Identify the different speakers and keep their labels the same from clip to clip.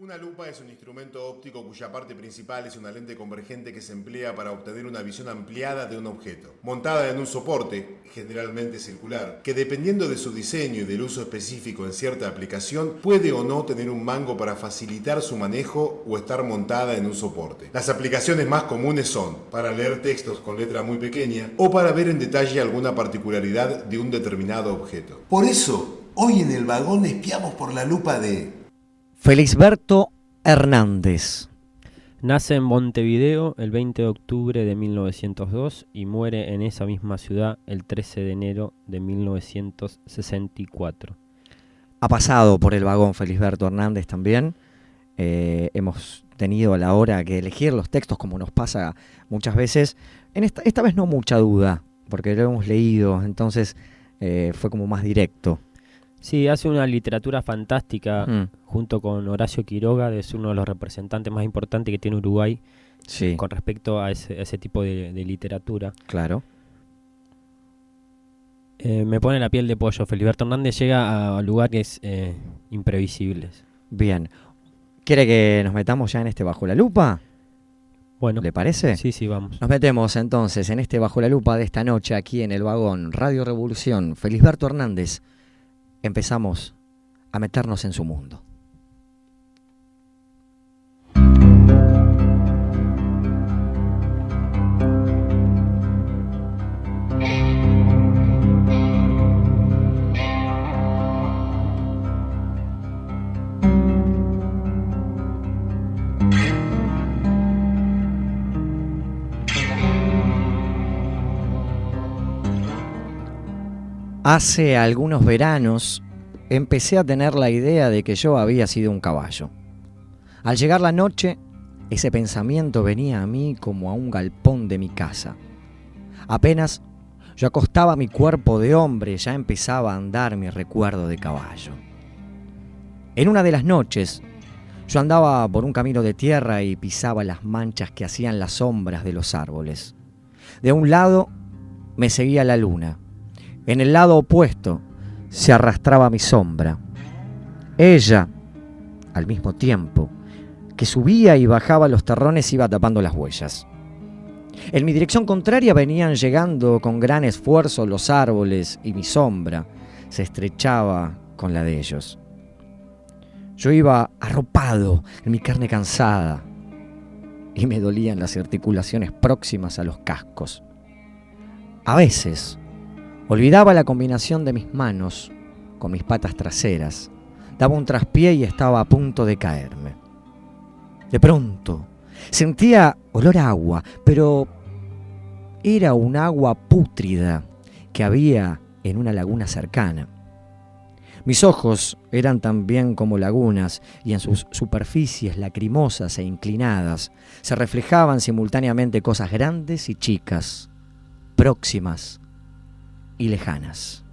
Speaker 1: Una lupa es un instrumento óptico cuya parte principal es una lente convergente que se emplea para obtener una visión ampliada de un objeto, montada en un soporte, generalmente circular, que dependiendo de su diseño y del uso específico en cierta aplicación, puede o no tener un mango para facilitar su manejo o estar montada en un soporte. Las aplicaciones más comunes son para leer textos con letra muy pequeña o para ver en detalle alguna particularidad de un determinado objeto.
Speaker 2: Por eso, hoy en el vagón espiamos por la lupa de
Speaker 3: Felisberto Hernández.
Speaker 4: Nace en Montevideo el 20 de octubre de 1902 y muere en esa misma ciudad el 13 de enero de 1964.
Speaker 3: Ha pasado por el vagón Felisberto Hernández también. Hemos tenido a la hora que elegir los textos, como nos pasa muchas veces. Esta vez no mucha duda, porque lo hemos leído, entonces fue como más directo.
Speaker 4: Sí, hace una literatura fantástica junto con Horacio Quiroga, es uno de los representantes más importantes que tiene Uruguay con respecto a ese tipo de literatura.
Speaker 3: Claro.
Speaker 4: Me pone la piel de pollo. Felisberto Hernández llega a lugares imprevisibles.
Speaker 3: Bien. ¿Quiere que nos metamos ya en este Bajo la Lupa?
Speaker 4: Bueno.
Speaker 3: ¿Le parece?
Speaker 4: Sí, vamos.
Speaker 3: Nos metemos entonces en este Bajo la Lupa de esta noche aquí en el vagón Radio Revolución. Felisberto Hernández. Empezamos a meternos en su mundo. Hace algunos veranos empecé a tener la idea de que yo había sido un caballo. Al llegar la noche, ese pensamiento venía a mí como a un galpón de mi casa. Apenas yo acostaba mi cuerpo de hombre, ya empezaba a andar mi recuerdo de caballo. En una de las noches, yo andaba por un camino de tierra y pisaba las manchas que hacían las sombras de los árboles. De un lado me seguía la luna. En el lado opuesto se arrastraba mi sombra. Ella, al mismo tiempo que subía y bajaba los terrones, iba tapando las huellas. En mi dirección contraria venían llegando con gran esfuerzo los árboles y mi sombra se estrechaba con la de ellos. Yo iba arropado en mi carne cansada y me dolían las articulaciones próximas a los cascos. A veces olvidaba la combinación de mis manos con mis patas traseras, daba un traspié y estaba a punto de caerme. De pronto sentía olor a agua, pero era un agua pútrida que había en una laguna cercana. Mis ojos eran también como lagunas y en sus superficies lacrimosas e inclinadas se reflejaban simultáneamente cosas grandes y chicas, próximas y lejanas.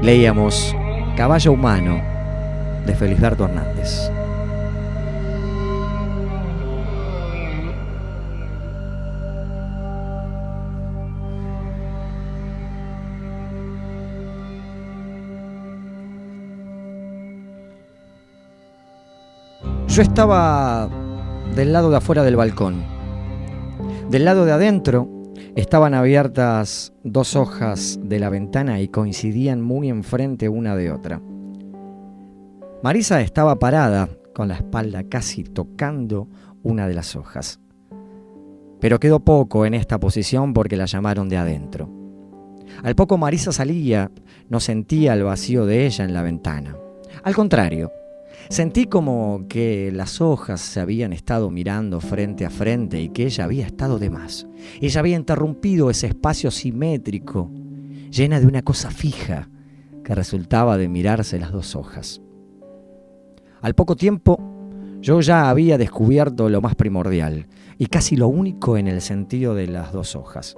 Speaker 3: Leíamos Caballo Humano de Felisberto Hernández. Yo estaba del lado de afuera del balcón. Del lado de adentro estaban abiertas dos hojas de la ventana y coincidían muy enfrente una de otra. Marisa estaba parada con la espalda casi tocando una de las hojas. Pero quedó poco en esta posición porque la llamaron de adentro. Al poco Marisa salía, no sentía el vacío de ella en la ventana. Al contrario, sentí como que las hojas se habían estado mirando frente a frente y que ella había estado de más. Ella había interrumpido ese espacio simétrico, llena de una cosa fija, que resultaba de mirarse las dos hojas. Al poco tiempo, yo ya había descubierto lo más primordial y casi lo único en el sentido de las dos hojas: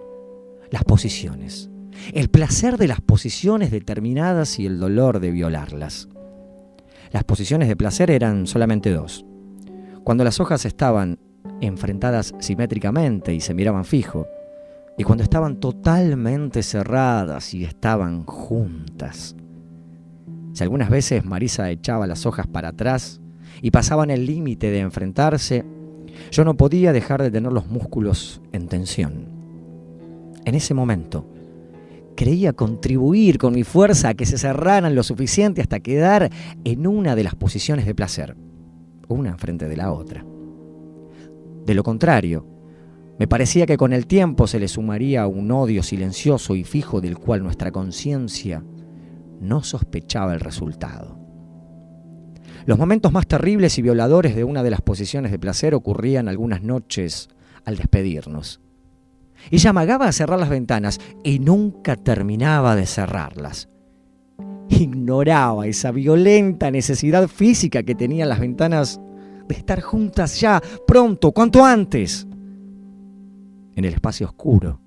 Speaker 3: las posiciones. El placer de las posiciones determinadas y el dolor de violarlas. Las posiciones de placer eran solamente dos. Cuando las hojas estaban enfrentadas simétricamente y se miraban fijo, Y cuando estaban totalmente cerradas y estaban juntas, si algunas veces Marisa echaba las hojas para atrás y pasaban el límite de enfrentarse, yo no podía dejar de tener los músculos en tensión. En ese momento, creía contribuir con mi fuerza a que se cerraran lo suficiente hasta quedar en una de las posiciones de placer, una enfrente de la otra. De lo contrario, me parecía que con el tiempo se le sumaría un odio silencioso y fijo del cual nuestra conciencia no sospechaba el resultado. Los momentos más terribles y violadores de una de las posiciones de placer ocurrían algunas noches al despedirnos. Ella amagaba a cerrar las ventanas y nunca terminaba de cerrarlas. Ignoraba esa violenta necesidad física que tenían las ventanas de estar juntas ya, pronto, cuanto antes. En el espacio oscuro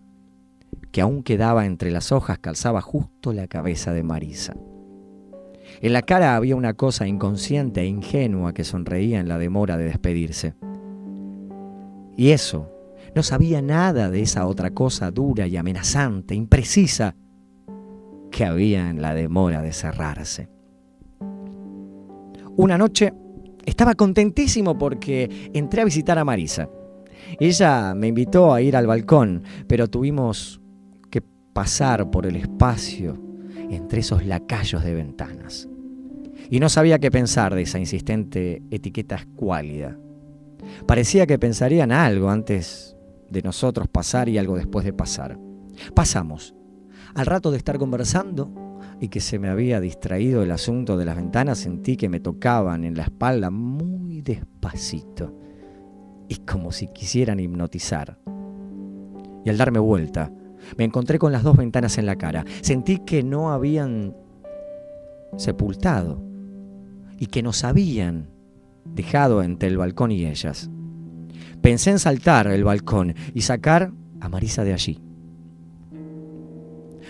Speaker 3: que aún quedaba entre las hojas calzaba justo la cabeza de Marisa. En la cara había una cosa inconsciente e ingenua que sonreía en la demora de despedirse. Y eso, no sabía nada de esa otra cosa dura y amenazante, imprecisa, que había en la demora de cerrarse. Una noche estaba contentísimo porque entré a visitar a Marisa. Ella me invitó a ir al balcón, pero tuvimos que pasar por el espacio entre esos lacayos de ventanas. Y no sabía qué pensar de esa insistente etiqueta escuálida. Parecía que pensarían algo antes de nosotros pasar y algo después de pasar. Pasamos. Al rato de estar conversando y que se me había distraído el asunto de las ventanas, sentí que me tocaban en la espalda muy despacito y como si quisieran hipnotizar. Y al darme vuelta, me encontré con las dos ventanas en la cara. Sentí que no habían sepultado y que nos habían dejado entre el balcón y ellas. Pensé en saltar el balcón y sacar a Marisa de allí.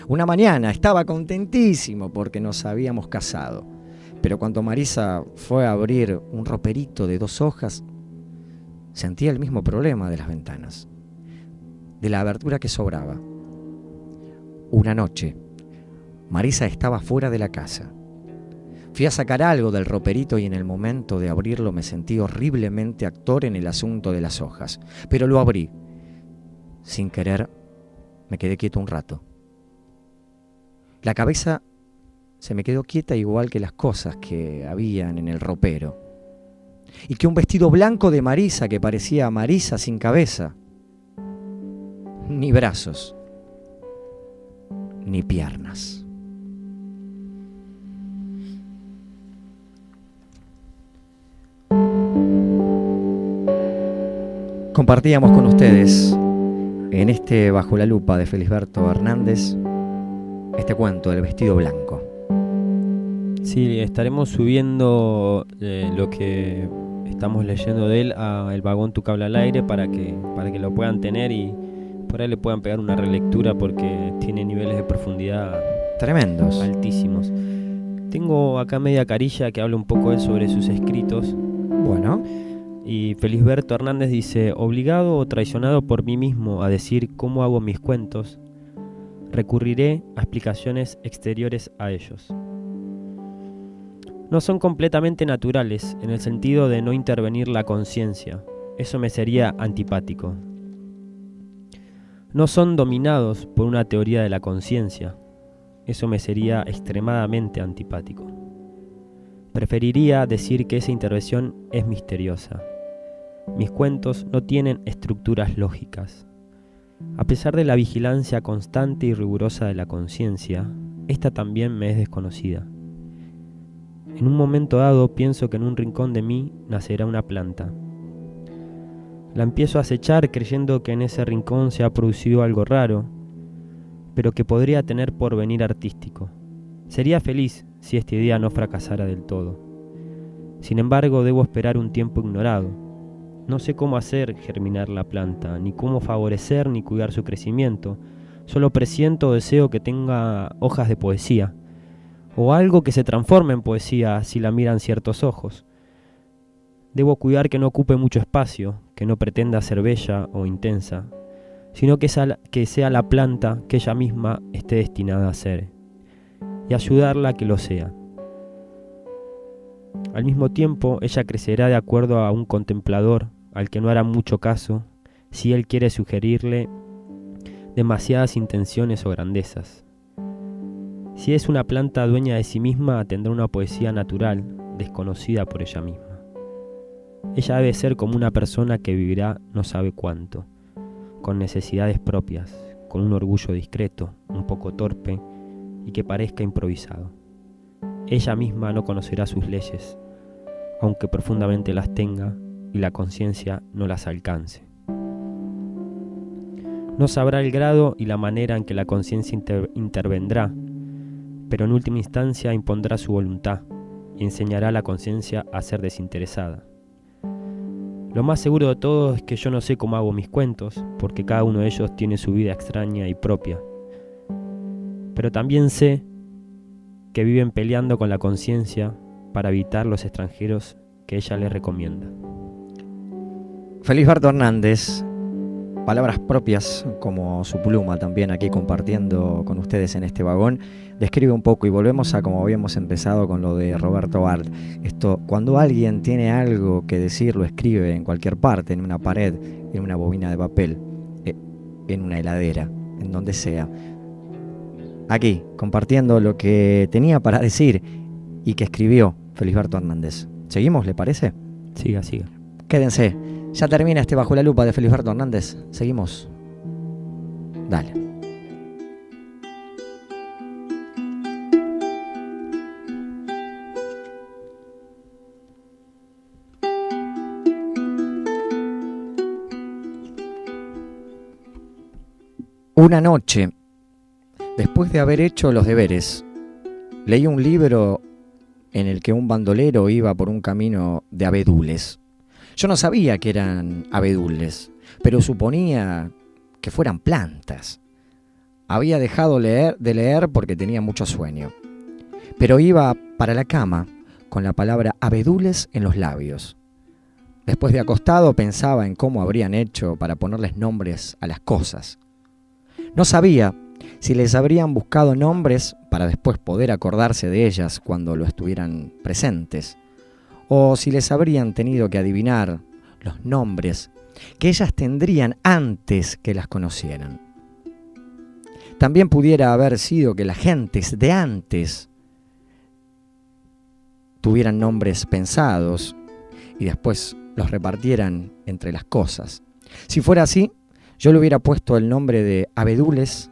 Speaker 3: Una mañana estaba contentísimo porque nos habíamos casado, pero cuando Marisa fue a abrir un roperito de 2 hojas, sentía el mismo problema de las ventanas, de la abertura que sobraba. Una noche, Marisa estaba fuera de la casa. Fui a sacar algo del roperito y en el momento de abrirlo me sentí horriblemente actor en el asunto de las hojas, pero lo abrí. Sin querer, me quedé quieto un rato. La cabeza se me quedó quieta igual que las cosas que habían en el ropero. Y que un vestido blanco de Marisa que parecía Marisa sin cabeza, ni brazos, ni piernas. Compartíamos con ustedes en este Bajo la Lupa de Felisberto Hernández este cuento del vestido blanco.
Speaker 4: Sí, estaremos subiendo lo que estamos leyendo de él a El Vagón Tu Cable al Aire para que lo puedan tener y por ahí le puedan pegar una relectura porque tiene niveles de profundidad
Speaker 3: tremendos,
Speaker 4: altísimos. Tengo acá media carilla que habla un poco él sobre sus escritos.
Speaker 3: Bueno.
Speaker 4: Y Felisberto Hernández dice: obligado o traicionado por mí mismo a decir cómo hago mis cuentos, recurriré a explicaciones exteriores a ellos. No son completamente naturales en el sentido de no intervenir la conciencia. Eso me sería antipático. No son dominados por una teoría de la conciencia. Eso me sería extremadamente antipático. Preferiría decir que esa intervención es misteriosa. Mis cuentos no tienen estructuras lógicas. A pesar de la vigilancia constante y rigurosa de la conciencia, esta también me es desconocida. En un momento dado pienso que en un rincón de mí nacerá una planta. La empiezo a acechar creyendo que en ese rincón se ha producido algo raro, pero que podría tener porvenir artístico. Sería feliz si esta idea no fracasara del todo. Sin embargo, debo esperar un tiempo ignorado. No sé cómo hacer germinar la planta, ni cómo favorecer ni cuidar su crecimiento. Solo presiento o deseo que tenga hojas de poesía, o algo que se transforme en poesía si la miran ciertos ojos. Debo cuidar que no ocupe mucho espacio, que no pretenda ser bella o intensa, sino que sea la planta que ella misma esté destinada a ser, y ayudarla a que lo sea. Al mismo tiempo, ella crecerá de acuerdo a un contemplador al que no hará mucho caso si él quiere sugerirle demasiadas intenciones o grandezas. Si es una planta dueña de sí misma, tendrá una poesía natural, desconocida por ella misma. Ella debe ser como una persona que vivirá no sabe cuánto, con necesidades propias, con un orgullo discreto, un poco torpe y que parezca improvisado. Ella misma no conocerá sus leyes, aunque profundamente las tenga y la conciencia no las alcance. No sabrá el grado y la manera en que la conciencia intervendrá, pero en última instancia impondrá su voluntad y enseñará a la conciencia a ser desinteresada. Lo más seguro de todo es que yo no sé cómo hago mis cuentos, porque cada uno de ellos tiene su vida extraña y propia. Pero también sé que viven peleando con la conciencia para evitar los extranjeros que ella les recomienda.
Speaker 3: Felisberto Hernández, palabras propias como su pluma también aquí compartiendo con ustedes en este vagón, describe un poco y volvemos a como habíamos empezado con lo de Roberto Art. Esto, cuando alguien tiene algo que decir, lo escribe en cualquier parte, en una pared, en una bobina de papel, en una heladera, en donde sea. Aquí, compartiendo lo que tenía para decir y que escribió Felisberto Hernández. ¿Seguimos, le parece?
Speaker 4: Siga.
Speaker 3: Quédense. Ya termina este Bajo la Lupa de Felisberto Hernández. Seguimos. Dale. Una noche, después de haber hecho los deberes, leí un libro en el que un bandolero iba por un camino de abedules. Yo no sabía que eran abedules, pero suponía que fueran plantas. Había dejado de leer porque tenía mucho sueño, pero iba para la cama con la palabra abedules en los labios. Después de acostado pensaba en cómo habrían hecho para ponerles nombres a las cosas. No sabía si les habrían buscado nombres para después poder acordarse de ellas cuando lo estuvieran presentes, o si les habrían tenido que adivinar los nombres que ellas tendrían antes que las conocieran. También pudiera haber sido que las gentes de antes tuvieran nombres pensados y después los repartieran entre las cosas. Si fuera así, yo le hubiera puesto el nombre de abedules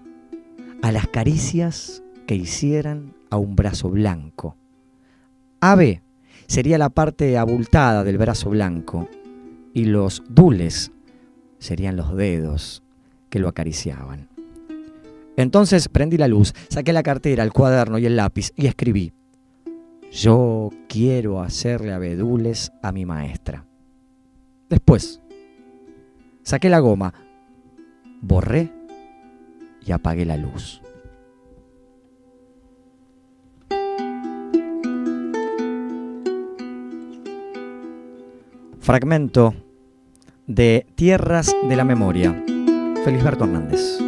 Speaker 3: a las caricias que hicieran a un brazo blanco. Ave sería la parte abultada del brazo blanco y los dules serían los dedos que lo acariciaban. Entonces prendí la luz, saqué la cartera, el cuaderno y el lápiz y escribí: yo quiero hacerle abedules a mi maestra. Después saqué la goma, borré y apagué la luz. Fragmento de Tierras de la Memoria, Felisberto Hernández.